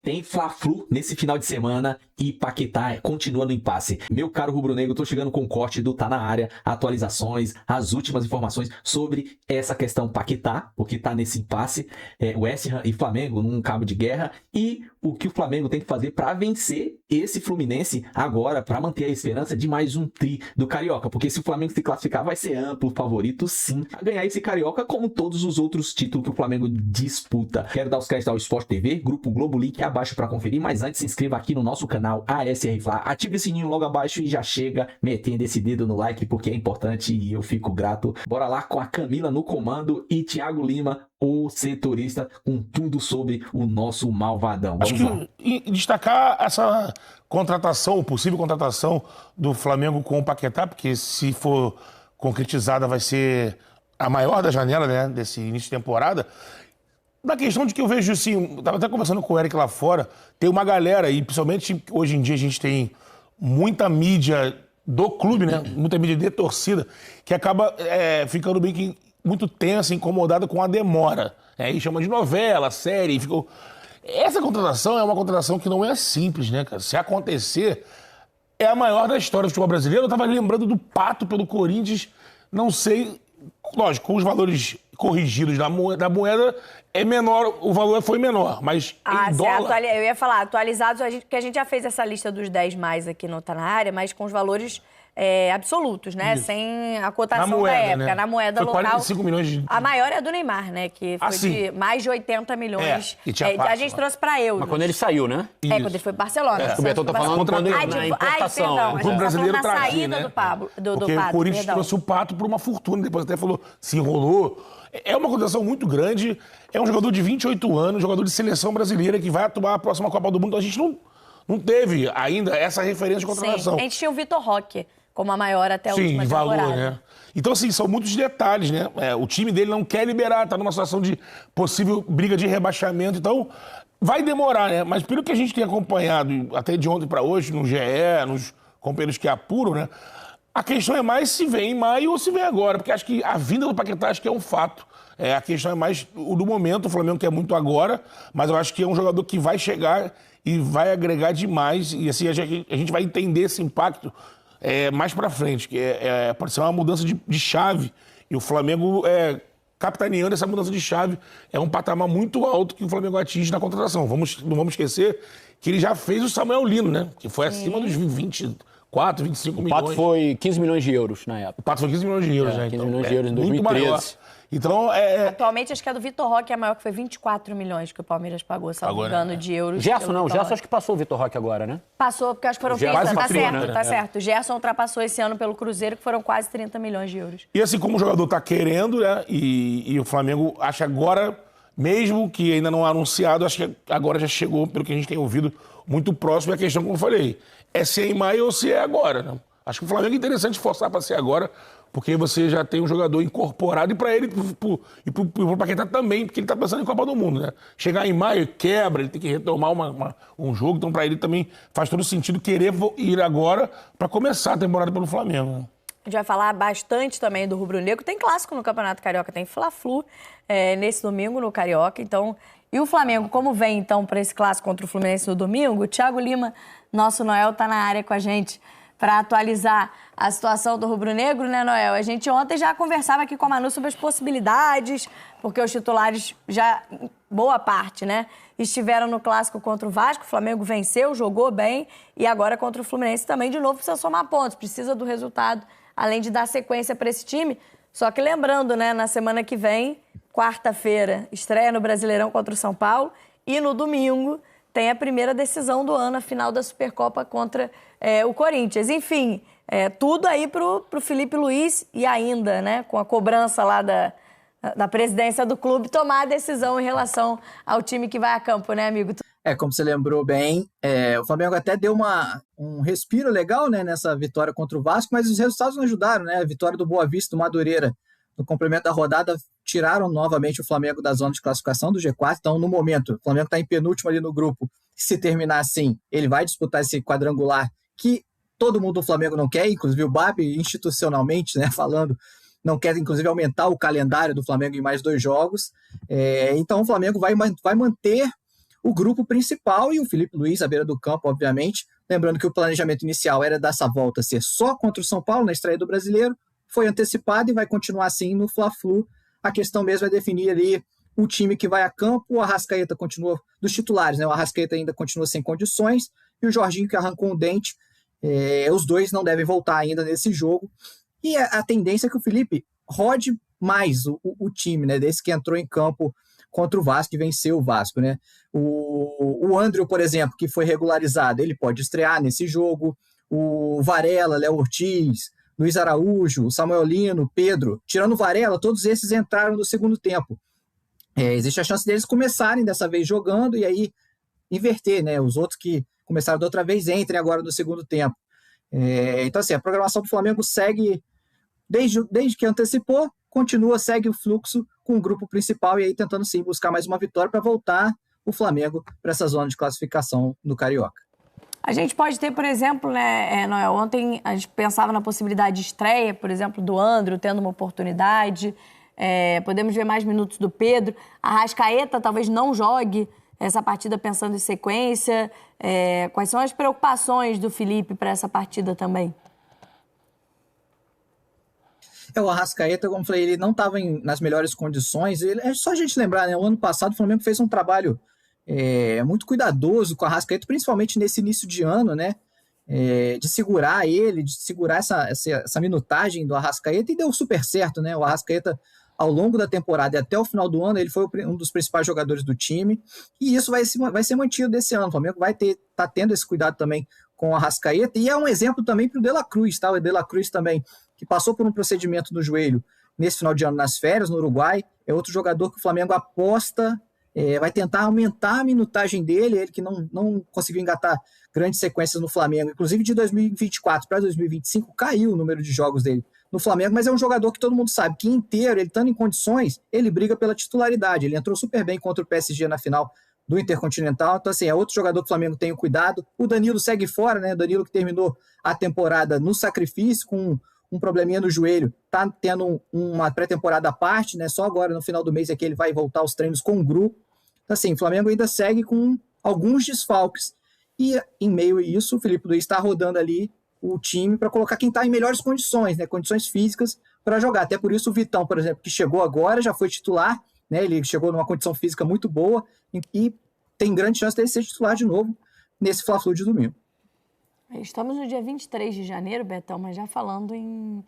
Tem Fla-Flu nesse final de semana e Paquetá continua no impasse. Meu caro rubro-negro, tô chegando com o corte do Tá na Área, atualizações, as últimas informações sobre essa questão Paquetá, porque tá nesse impasse, West Ham e Flamengo num cabo de guerra, e o que o Flamengo tem que fazer para vencer esse Fluminense agora, para manter a esperança de mais um tri do Carioca, porque se o Flamengo se classificar, vai ser amplo favorito sim a ganhar esse Carioca, como todos os outros títulos que o Flamengo disputa. Quero dar os créditos ao Sport TV, Grupo Globo, link abaixo para conferir, mas antes se inscreva aqui no nosso canal ASR Fla, ative o sininho logo abaixo e já chega metendo esse dedo no like, porque é importante e eu fico grato. Bora lá com a Camila no comando e Thiago Lima, o setorista, com tudo sobre o nosso malvadão. Vamos lá. Destacar essa contratação, possível contratação do Flamengo com o Paquetá, porque se for concretizada vai ser a maior da janela, né, desse início de temporada. Na questão de que eu vejo assim, estava até conversando com o Eric lá fora, tem uma galera, e principalmente hoje em dia a gente tem muita mídia do clube, né, muita mídia de torcida, que acaba ficando meio que muito tensa, incomodada com a demora. E chama de novela, série, ficou... Essa contratação é uma contratação que não é simples, né, cara? Se acontecer, é a maior da história do futebol brasileiro. Eu estava lembrando do Pato pelo Corinthians, não sei, lógico, com os valores corrigidos da moeda é menor, o valor foi menor, mas em dólar... Eu ia falar, atualizados, porque a gente já fez essa lista dos 10 mais aqui no Tá na Área, mas com os valores absolutos, né? Isso. Sem a cotação da época, né? Na moeda foi local. 45 milhões de... A maior é a do Neymar, né? Que foi de mais de 80 milhões. A gente trouxe pra euros. Mas quando ele saiu, né? Quando ele foi pro Barcelona. O Betão tá falando quando ele na importação. Perdão, o clube brasileiro tá na trazia, saída, né? do Pato. Porque o Corinthians trouxe o Pato por uma fortuna, depois até falou, se enrolou. É uma contratação muito grande, é um jogador de 28 anos, jogador de seleção brasileira que vai atuar a próxima Copa do Mundo. A gente não teve ainda essa referência de contratação. Sim. A gente tinha o Vitor Roque como a maior até a última temporada. Valor, né? Então, assim, são muitos detalhes, né? O time dele não quer liberar, tá numa situação de possível briga de rebaixamento, então vai demorar, né? Mas pelo que a gente tem acompanhado, até de ontem para hoje, no GE, nos companheiros que apuram, né? A questão é mais se vem em maio ou se vem agora, porque acho que a vinda do Paquetá acho que é um fato. A questão é mais o do momento, o Flamengo quer muito agora, mas eu acho que é um jogador que vai chegar e vai agregar demais, e assim a gente vai entender esse impacto mais pra frente, que pode ser uma mudança de chave, e o Flamengo capitaneando essa mudança de chave é um patamar muito alto que o Flamengo atinge na contratação. Não vamos esquecer que ele já fez o Samuel Lino, né? Que foi acima dos 24, 25 milhões. O Pato foi 15 milhões de euros na época. O Pato foi 15 milhões de euros, né? 15 então, milhões de euros em muito 2013. maior. Então, Atualmente, acho que a do Vitor Roque é a maior, que foi 24 milhões que o Palmeiras pagou, se não me engano, de euros. Gerson acho que passou o Vitor Roque agora, né? Passou, porque acho que foram 30, tá certo. O Gerson ultrapassou esse ano pelo Cruzeiro, que foram quase 30 milhões de euros. E assim como o jogador tá querendo, né, e o Flamengo acha agora, mesmo que ainda não anunciado, acho que agora já chegou, pelo que a gente tem ouvido, muito próximo, é a questão, como eu falei, é se é em maio ou se é agora, né? Acho que o Flamengo é interessante forçar para ser agora, porque você já tem um jogador incorporado, e para ele e pro Paquetá também, porque ele tá pensando em Copa do Mundo, né? Chegar em maio, quebra, ele tem que retomar um jogo, então para ele também faz todo sentido querer ir agora para começar a temporada pelo Flamengo, né? A gente vai falar bastante também do Rubro Negro. Tem clássico no Campeonato Carioca, tem Fla-Flu nesse domingo no Carioca, então... E o Flamengo, como vem então para esse clássico contra o Fluminense no domingo, o Thiago Lima, nosso Noel, tá na área com a gente para atualizar a situação do rubro-negro, né, Noel? A gente ontem já conversava aqui com a Manu sobre as possibilidades, porque os titulares já, boa parte, né, estiveram no clássico contra o Vasco, o Flamengo venceu, jogou bem, e agora contra o Fluminense também, de novo, precisa somar pontos, precisa do resultado, além de dar sequência para esse time. Só que lembrando, né, na semana que vem, quarta-feira, estreia no Brasileirão contra o São Paulo, e no domingo tem a primeira decisão do ano, a final da Supercopa contra o Corinthians. Enfim, tudo aí pro Felipe Luiz e ainda, né, com a cobrança lá da presidência do clube, tomar a decisão em relação ao time que vai a campo, né, amigo? Como você lembrou bem, o Flamengo até deu um respiro legal, né, nessa vitória contra o Vasco, mas os resultados não ajudaram, né? A vitória do Boa Vista, do Madureira, no complemento da rodada, tiraram novamente o Flamengo da zona de classificação do G4. Então, no momento, o Flamengo está em penúltimo ali no grupo. Se terminar assim, ele vai disputar esse quadrangular que todo mundo do Flamengo não quer, inclusive o BAP, institucionalmente, né, falando, não quer, inclusive, aumentar o calendário do Flamengo em mais 2 jogos. Então, o Flamengo vai manter o grupo principal e o Filipe Luís à beira do campo, obviamente. Lembrando que o planejamento inicial era dessa volta ser só contra o São Paulo na estreia do Brasileiro, foi antecipado e vai continuar assim no Fla-Flu. A questão mesmo é definir ali o time que vai a campo. O Arrascaeta continua, dos titulares, né? O Arrascaeta ainda continua sem condições e o Jorginho que arrancou um dente. Os dois não devem voltar ainda nesse jogo. E a tendência é que o Felipe rode mais o time, né? Desse que entrou em campo contra o Vasco e venceu o Vasco, né? O André, por exemplo, que foi regularizado, ele pode estrear nesse jogo. O Varela, Léo Ortiz, Luiz Araújo, Samuel Lino, Pedro, tirando o Varela, todos esses entraram no segundo tempo. Existe a chance deles começarem dessa vez jogando e aí inverter, né? Os outros que começaram da outra vez entrem agora no segundo tempo. Então, assim, a programação do Flamengo segue, desde que antecipou, segue o fluxo com o grupo principal e aí tentando, sim, buscar mais uma vitória para voltar o Flamengo para essa zona de classificação no Carioca. A gente pode ter, por exemplo, né, Noel, ontem a gente pensava na possibilidade de estreia, por exemplo, do André tendo uma oportunidade, podemos ver mais minutos do Pedro, a Arrascaeta talvez não jogue essa partida pensando em sequência. Quais são as preocupações do Felipe para essa partida também? O Arrascaeta, como eu falei, ele não estava nas melhores condições. É só a gente lembrar, né? O ano passado o Flamengo fez um trabalho muito cuidadoso com o Arrascaeta, principalmente nesse início de ano, né? De segurar ele, de segurar essa minutagem do Arrascaeta, e deu super certo, né? O Arrascaeta, ao longo da temporada e até o final do ano, ele foi um dos principais jogadores do time, e isso vai ser mantido desse ano. O Flamengo vai tá tendo esse cuidado também com o Arrascaeta, e é um exemplo também para o De La Cruz, tá? O De La Cruz também, que passou por um procedimento no joelho nesse final de ano nas férias, no Uruguai, é outro jogador que o Flamengo aposta, vai tentar aumentar a minutagem dele, ele que não conseguiu engatar grandes sequências no Flamengo, inclusive de 2024 para 2025 caiu o número de jogos dele no Flamengo, mas é um jogador que todo mundo sabe que inteiro, ele estando em condições, ele briga pela titularidade, ele entrou super bem contra o PSG na final do Intercontinental, então assim, é outro jogador que o Flamengo tem o cuidado. O Danilo segue fora, né? O Danilo que terminou a temporada no sacrifício com um probleminha no joelho, tá tendo uma pré-temporada à parte, né? Só agora no final do mês é que ele vai voltar aos treinos com o grupo. Então assim, o Flamengo ainda segue com alguns desfalques e em meio a isso o Filipe Luís está rodando ali o time para colocar quem está em melhores condições, né? Condições físicas para jogar. Até por isso o Vitão, por exemplo, que chegou agora, já foi titular, né? Ele chegou numa condição física muito boa e tem grande chance de ele ser titular de novo nesse Fla-Flu de domingo. Estamos no dia 23 de janeiro, Betão, mas já falando em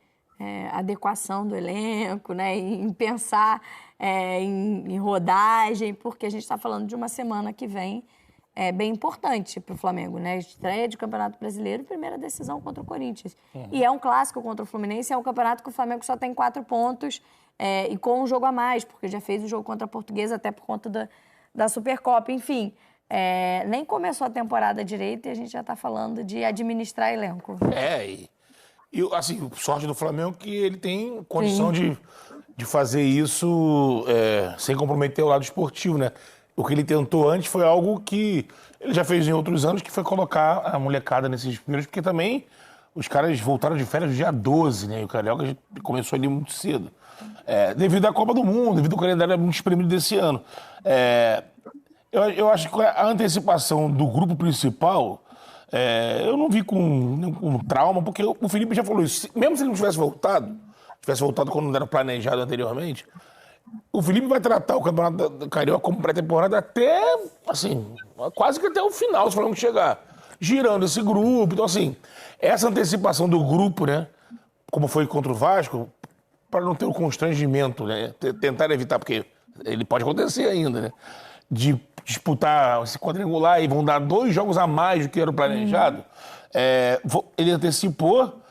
adequação do elenco, né? Em pensar em rodagem, porque a gente está falando de uma semana que vem bem importante para o Flamengo, né? Estreia de Campeonato Brasileiro, primeira decisão contra o Corinthians. E é um clássico contra o Fluminense, é um campeonato que o Flamengo só tem 4 pontos e com um jogo a mais, porque já fez o jogo contra a Portuguesa, até por conta da Supercopa. Enfim, nem começou a temporada direito e a gente já está falando de administrar elenco. E assim, sorte do Flamengo que ele tem condição de fazer isso sem comprometer o lado esportivo, né? O que ele tentou antes foi algo que ele já fez em outros anos, que foi colocar a molecada nesses primeiros, porque também os caras voltaram de férias no dia 12, né? E o Carioca começou ali muito cedo. Devido à Copa do Mundo, devido ao calendário muito espremido desse ano. Eu acho que a antecipação do grupo principal, eu não vi com trauma, porque o Felipe já falou isso. Mesmo se ele não tivesse voltado quando não era planejado anteriormente, o Felipe vai tratar o Campeonato da Carioca como pré-temporada até, assim, quase que até o final, se o Flamengo chegar, girando esse grupo. Então, assim, essa antecipação do grupo, né, como foi contra o Vasco, para não ter o constrangimento, né, tentar evitar, porque ele pode acontecer ainda, né, de disputar esse quadrangular e vão dar 2 jogos a mais do que era o planejado. Ele antecipou,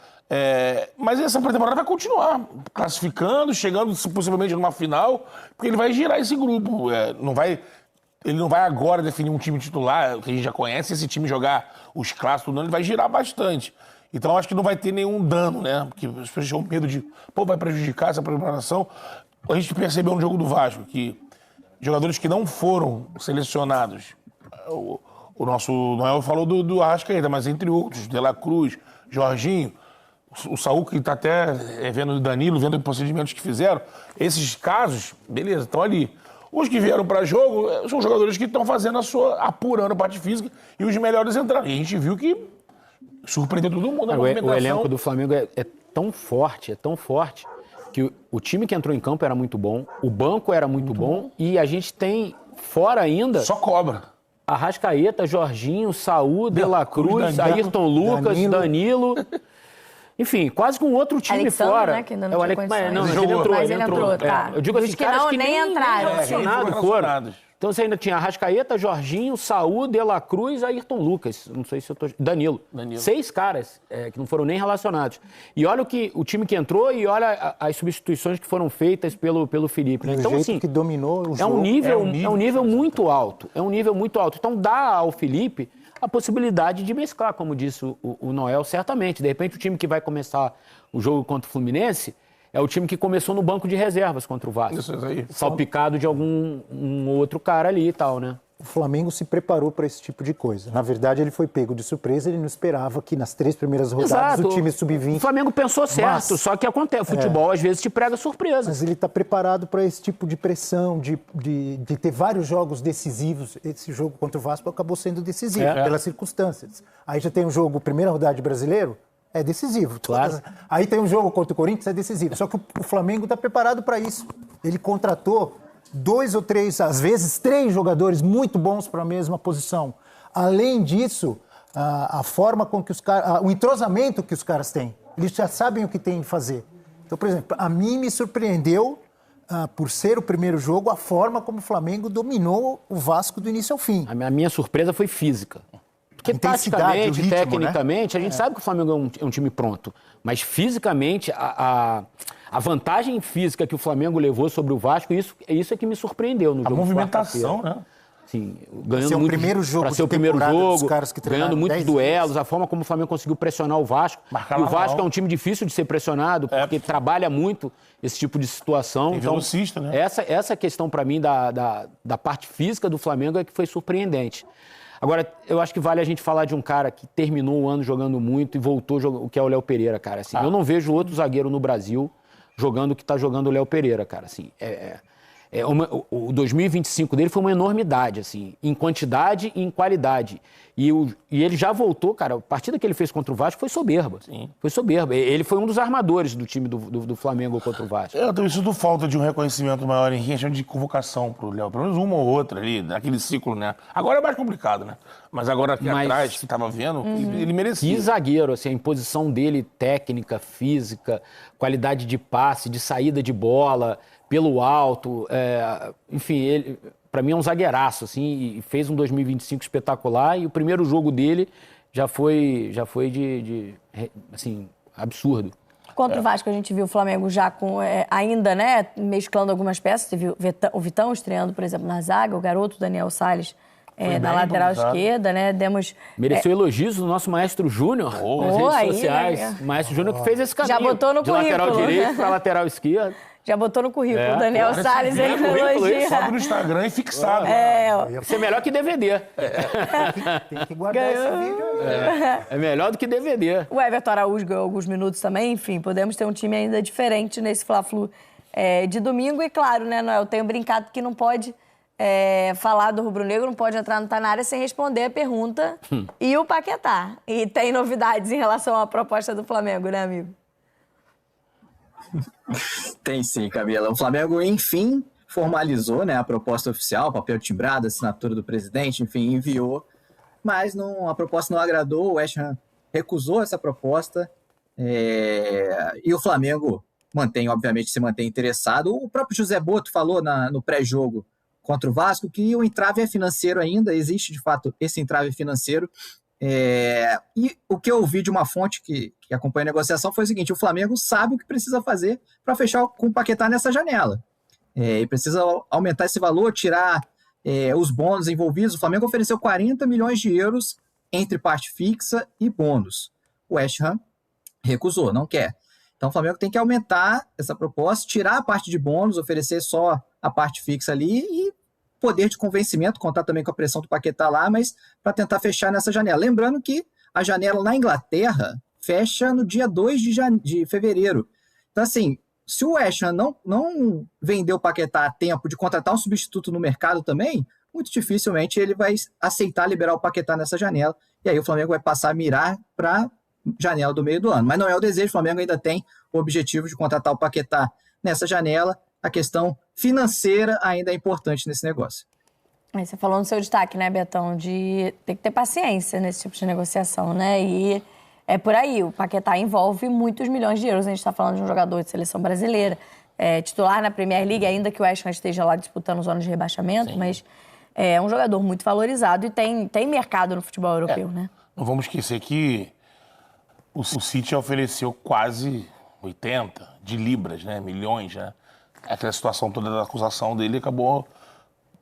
mas essa pré-temporada vai continuar classificando, chegando possivelmente numa final, porque ele vai girar esse grupo. Ele não vai agora definir um time titular, que a gente já conhece, esse time jogar os clássicos, não, ele vai girar bastante. Então acho que não vai ter nenhum dano, né? Porque as pessoas tinham medo de, vai prejudicar essa preparação. A gente percebeu no jogo do Vasco que jogadores que não foram selecionados, o nosso Noel falou do Arrascaeta, mas entre outros, De La Cruz, Jorginho, o Saúl, que está até vendo o Danilo, vendo os procedimentos que fizeram, esses casos, beleza, estão ali. Os que vieram para jogo são jogadores que estão fazendo apurando a parte física e os melhores entraram. E a gente viu que surpreendeu todo mundo. O elenco do Flamengo é tão forte, que o time que entrou em campo era muito bom, o banco era muito bom e a gente tem, fora ainda... Só cobra. Arrascaeta, Jorginho, Saúl, De La Cruz, Ayrton Lucas, Danilo. Enfim, quase com outro time Alexandre, fora. Né, que ainda não tinha condições. Não, ele entrou. Tá. Eu digo assim, caras que nem entraram. Foram. Então você ainda tinha Arrascaeta, Jorginho, Saúl, De La Cruz, Ayrton Lucas. Não sei se eu tô... Danilo. 6 caras que não foram nem relacionados. E olha o time que entrou e olha as substituições que foram feitas pelo Felipe. Né? Então, assim, que dominou o jogo. É um nível muito alto. É um nível muito alto. Então dá ao Felipe a possibilidade de mesclar, como disse o Noel, certamente. De repente o time que vai começar o jogo contra o Fluminense é o time que começou no banco de reservas contra o Vasco. Isso aí. Salpicado de algum outro cara ali e tal, né? O Flamengo se preparou para esse tipo de coisa. Na verdade, ele foi pego de surpresa, ele não esperava que nas 3 primeiras rodadas o time sub-20... O Flamengo pensou certo, só que acontece. O futebol às vezes te prega surpresa. Mas ele está preparado para esse tipo de pressão, de ter vários jogos decisivos. Esse jogo contra o Vasco acabou sendo decisivo, pelas circunstâncias. Aí já tem um jogo, primeira rodada de Brasileiro, é decisivo. Claro. Aí tem um jogo contra o Corinthians, é decisivo. Só que o Flamengo está preparado para isso. Ele contratou 2 ou 3, às vezes 3 jogadores muito bons para a mesma posição. Além disso, a forma com que os caras... O entrosamento que os caras têm. Eles já sabem o que tem de fazer. Então, por exemplo, a mim me surpreendeu, por ser o primeiro jogo, a forma como o Flamengo dominou o Vasco do início ao fim. A minha surpresa foi física. Porque taticamente, tecnicamente, a gente sabe que o Flamengo é um time pronto. Mas fisicamente, a vantagem física que o Flamengo levou sobre o Vasco, isso é que me surpreendeu no jogo. A movimentação, né? Sim, ganhando muito, primeiro jogo para ser o primeiro jogo, ganhando muitos duelos, a forma como o Flamengo conseguiu pressionar o Vasco. E o Vasco é um time difícil de ser pressionado, porque trabalha muito esse tipo de situação. Tem velocista, né? Essa questão, para mim, da parte física do Flamengo é que foi surpreendente. Agora, eu acho que vale a gente falar de um cara que terminou o ano jogando muito e voltou, o que é o Léo Pereira, cara. Assim, eu não vejo outro zagueiro no Brasil jogando o que está jogando o Léo Pereira, cara. Assim, o 2025 dele foi uma enormidade, assim, em quantidade e em qualidade. E ele já voltou, cara, a partida que ele fez contra o Vasco foi soberba. Sim. Foi soberba. Ele foi um dos armadores do time do Flamengo contra o Vasco. Eu também sinto falta de um reconhecimento maior em questão de convocação pro Léo. Pelo menos uma ou outra ali, naquele ciclo, né? Agora é mais complicado, né? Mas agora aqui atrás, que tava vendo, ele merecia. Que zagueiro, assim, a imposição dele, técnica, física, qualidade de passe, de saída de bola, pelo alto, enfim, ele... Para mim é um zagueiraço, assim, e fez um 2025 espetacular, e o primeiro jogo dele já foi assim, absurdo. Contra o Vasco, a gente viu o Flamengo já com, ainda, né, mesclando algumas peças. Você viu o Vitão estreando, por exemplo, na zaga, o garoto Daniel Salles na lateral esquerda, né, mereceu elogios do nosso Maestro Júnior nas redes sociais. Né? Maestro Júnior que fez esse caminho. Já botou no currículo. De lateral direito para lateral esquerdo. Já botou no currículo, Daniel Salles, ele elogia. Sobe no Instagram e fixado. Isso é melhor que DVD. Tem que guardar esse vídeo. É melhor do que DVD. O Everton Araújo ganhou alguns minutos também, enfim, podemos ter um time ainda diferente nesse Fla-Flu de domingo. E claro, né, Noel, eu tenho brincado que não pode falar do Rubro Negro, não pode entrar no Tá Na Área sem responder a pergunta e o Paquetá. E tem novidades em relação à proposta do Flamengo, né, amigo? Tem sim, Camila. O Flamengo, enfim, formalizou, né, a proposta oficial, papel timbrado, assinatura do presidente, enfim, enviou, mas a proposta não agradou, o West Ham recusou essa proposta e o Flamengo obviamente se mantém interessado. O próprio José Boto falou no pré-jogo contra o Vasco que o entrave é financeiro ainda, existe de fato esse entrave financeiro. E o que eu ouvi de uma fonte que acompanha a negociação foi o seguinte: o Flamengo sabe o que precisa fazer para fechar com o Paquetá nessa janela. E precisa aumentar esse valor, tirar os bônus envolvidos. O Flamengo ofereceu 40 milhões de euros entre parte fixa e bônus. O West Ham recusou, não quer. Então o Flamengo tem que aumentar essa proposta, tirar a parte de bônus, oferecer só a parte fixa ali e poder de convencimento, contar também com a pressão do Paquetá lá, mas para tentar fechar nessa janela. Lembrando que a janela na Inglaterra fecha no dia 2 de fevereiro. Então, assim, se o West Ham não vender o Paquetá a tempo de contratar um substituto no mercado também, muito dificilmente ele vai aceitar liberar o Paquetá nessa janela, e aí o Flamengo vai passar a mirar para janela do meio do ano. Mas não é o desejo, o Flamengo ainda tem o objetivo de contratar o Paquetá nessa janela. A questão financeira ainda é importante nesse negócio. Aí você falou no seu destaque, né, Betão, de ter que ter paciência nesse tipo de negociação, né? E é por aí, o Paquetá envolve muitos milhões de euros. A gente está falando de um jogador de seleção brasileira, titular na Premier League, ainda que o West Ham esteja lá disputando zona de rebaixamento, mas é um jogador muito valorizado e tem mercado no futebol europeu, né? Não vamos esquecer que o City ofereceu quase 80 de libras, né? Milhões, né? Aquela situação toda da acusação dele acabou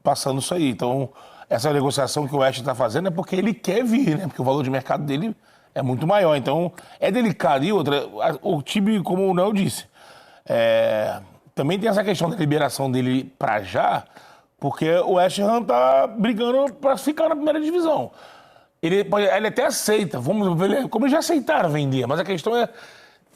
passando isso aí. Então, essa negociação que o West está fazendo é porque ele quer vir, né? Porque o valor de mercado dele é muito maior. Então, é delicado. E outra, o time, como o Léo disse, também tem essa questão da liberação dele para já, porque o West Ham tá brigando para ficar na primeira divisão. Ele até aceita, vamos ver como eles já aceitaram vender, mas a questão é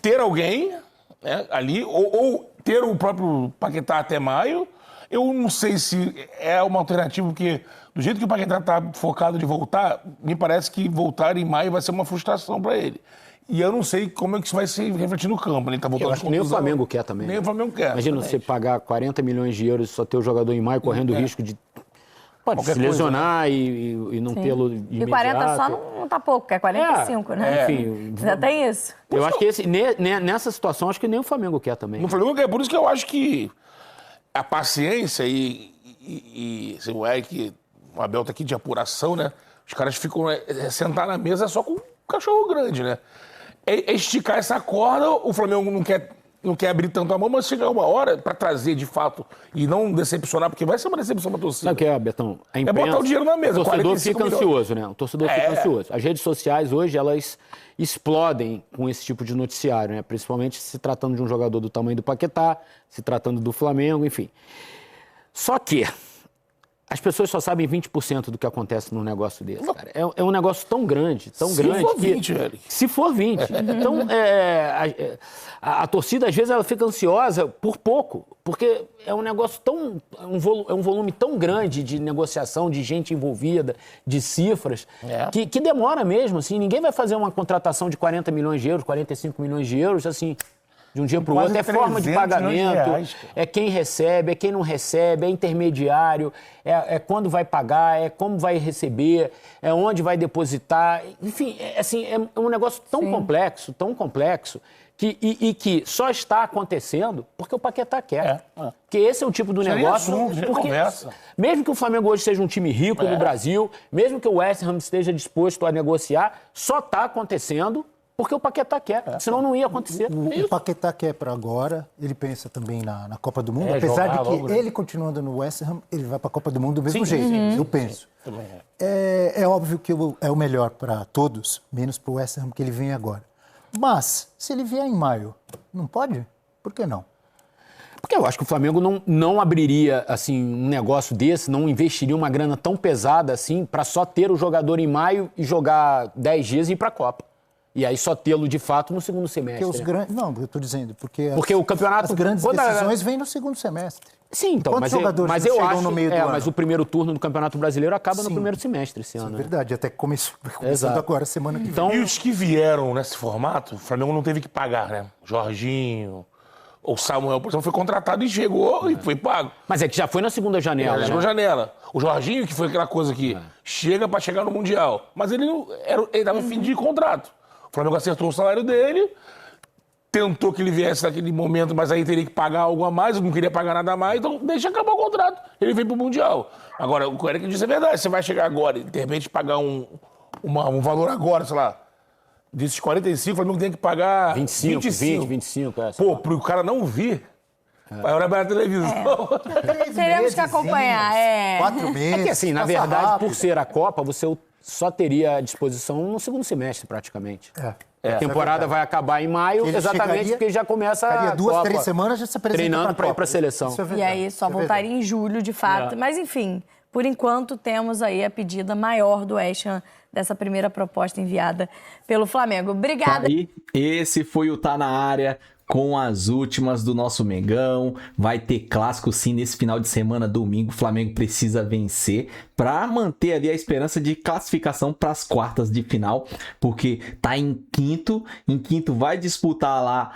ter alguém, né, ali, ou ter o próprio Paquetá até maio. Eu não sei se é uma alternativa, porque do jeito que o Paquetá está focado de voltar, me parece que voltar em maio vai ser uma frustração para ele. E eu não sei como é que isso vai se refletir no campo. Ele tá voltando eu acho que nem o Flamengo quer também. Nem o Flamengo quer. Imagina você pagar 40 milhões de euros e só ter o jogador em maio correndo o risco de se lesionar e não tê-lo imediato. E 40 só não tá pouco, é 45, né? Enfim. Já tem isso. Eu acho que nessa situação, acho que nem o Flamengo quer também. No Flamengo quer, por isso que eu acho que a paciência e assim, o Eric, o Abel tá aqui de apuração, né? Os caras ficam sentar na mesa só com um cachorro grande, né? É esticar essa corda, o Flamengo não quer abrir tanto a mão, mas chegar uma hora para trazer de fato e não decepcionar, porque vai ser uma decepção para a torcida. Sabe o que é, Betão? A imprensa, botar o dinheiro na mesa. O torcedor fica ansioso, né? O torcedor fica ansioso. As redes sociais hoje, elas explodem com esse tipo de noticiário, né? Principalmente se tratando de um jogador do tamanho do Paquetá, se tratando do Flamengo, enfim. Só que as pessoas só sabem 20% do que acontece num negócio desse, cara. É um negócio tão grande que... Se for 20, Eric. Se for 20. Então, a torcida, às vezes, ela fica ansiosa por pouco, porque é um negócio tão... É um volume tão grande de negociação, de gente envolvida, de cifras, que demora mesmo, assim. Ninguém vai fazer uma contratação de 40 milhões de euros, 45 milhões de euros, assim... de um dia para o outro, é forma de pagamento, é quem recebe, é quem não recebe, é intermediário, é quando vai pagar, é como vai receber, é onde vai depositar, enfim, é um negócio tão complexo, que só está acontecendo porque o Paquetá quer. Porque esse é o tipo do negócio... Porque, mesmo que o Flamengo hoje seja um time rico no Brasil, mesmo que o West Ham esteja disposto a negociar, só está acontecendo... porque o Paquetá quer, senão não ia acontecer. O Paquetá quer para agora, ele pensa também na Copa do Mundo, apesar de que ele continuando no West Ham, ele vai para a Copa do Mundo do mesmo jeito, eu penso. É óbvio que é o melhor para todos, menos para o West Ham que ele vem agora. Mas, se ele vier em maio, não pode? Por que não? Porque eu acho que o Flamengo não abriria assim, um negócio desse, não investiria uma grana tão pesada assim para só ter o jogador em maio e jogar 10 dias e ir para a Copa. E aí só tê-lo, de fato, no segundo semestre. Não, eu estou dizendo, porque o campeonato... as grandes decisões vêm no segundo semestre. Sim, então, mas eu acho no meio do ano? Mas o primeiro turno do Campeonato Brasileiro acaba no primeiro semestre esse ano. É verdade, até começando agora, semana que vem. Então, e os que vieram nesse formato, o Flamengo não teve que pagar, né? Jorginho, o Samuel, por exemplo, foi contratado e chegou e foi pago. Mas é que já foi na segunda janela. Na segunda janela. O Jorginho, que foi aquela coisa que chega para chegar no Mundial, mas ele estava em fim de contrato. O Flamengo acertou o salário dele, tentou que ele viesse naquele momento, mas aí teria que pagar algo a mais, não queria pagar nada a mais, então deixa acabar o contrato. Ele veio pro Mundial. Agora, o que o Eric disse é verdade, você vai chegar agora e de repente pagar um valor agora, sei lá, desses 45, o Flamengo tem que pagar 25. Pô, pro cara não vir, vai olhar para a televisão. Teremos que acompanhar. 4 meses. É que assim, na verdade, por ser a Copa, você só teria à disposição no segundo semestre, praticamente. A temporada vai acabar em maio, exatamente porque já começa a 2, 3 semanas já se apresenta treinando para ir para a seleção. E aí só voltaria em julho, de fato. Mas enfim, por enquanto temos aí a pedida maior do West Ham dessa primeira proposta enviada pelo Flamengo. Obrigada. Aí, esse foi o Tá Na Área com as últimas do nosso Mengão. Vai ter clássico sim nesse final de semana, domingo. O Flamengo precisa vencer para manter ali a esperança de classificação para as quartas de final, porque tá em quinto. Em quinto vai disputar lá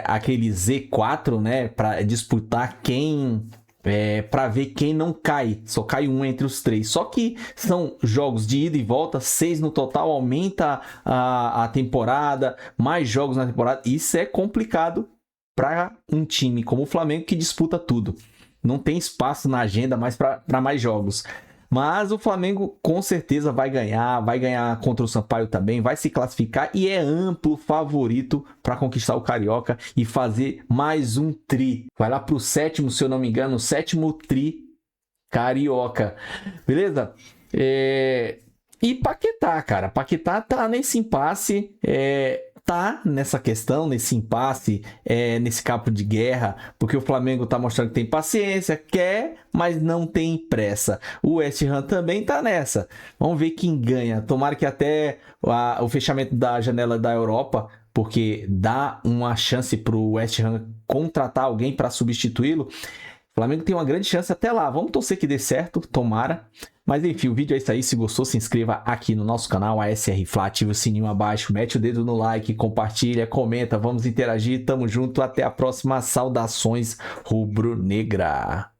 aquele Z4, né? Para disputar quem... para ver quem não cai, só cai um entre os três. Só que são jogos de ida e volta, 6 no total, aumenta a temporada, mais jogos na temporada. Isso é complicado para um time como o Flamengo que disputa tudo. Não tem espaço na agenda mais para mais jogos. Mas o Flamengo com certeza vai ganhar contra o Sampaio também, vai se classificar e é amplo favorito para conquistar o Carioca e fazer mais um tri. Vai lá para o 7º, se eu não me engano, o 7º tri Carioca. Beleza? E Paquetá, cara. Paquetá tá nesse impasse, tá nessa questão, nesse impasse, nesse cabo de guerra, porque o Flamengo tá mostrando que tem paciência, quer, mas não tem pressa. O West Ham também tá nessa. Vamos ver quem ganha. Tomara que até o fechamento da janela da Europa, porque dá uma chance pro West Ham contratar alguém para substituí-lo. O Flamengo tem uma grande chance até lá. Vamos torcer que dê certo, tomara. Mas enfim, o vídeo é isso aí. Se gostou, se inscreva aqui no nosso canal, ASR Fla, ativa o sininho abaixo, mete o dedo no like, compartilha, comenta, vamos interagir. Tamo junto, até a próxima. Saudações rubro-negra.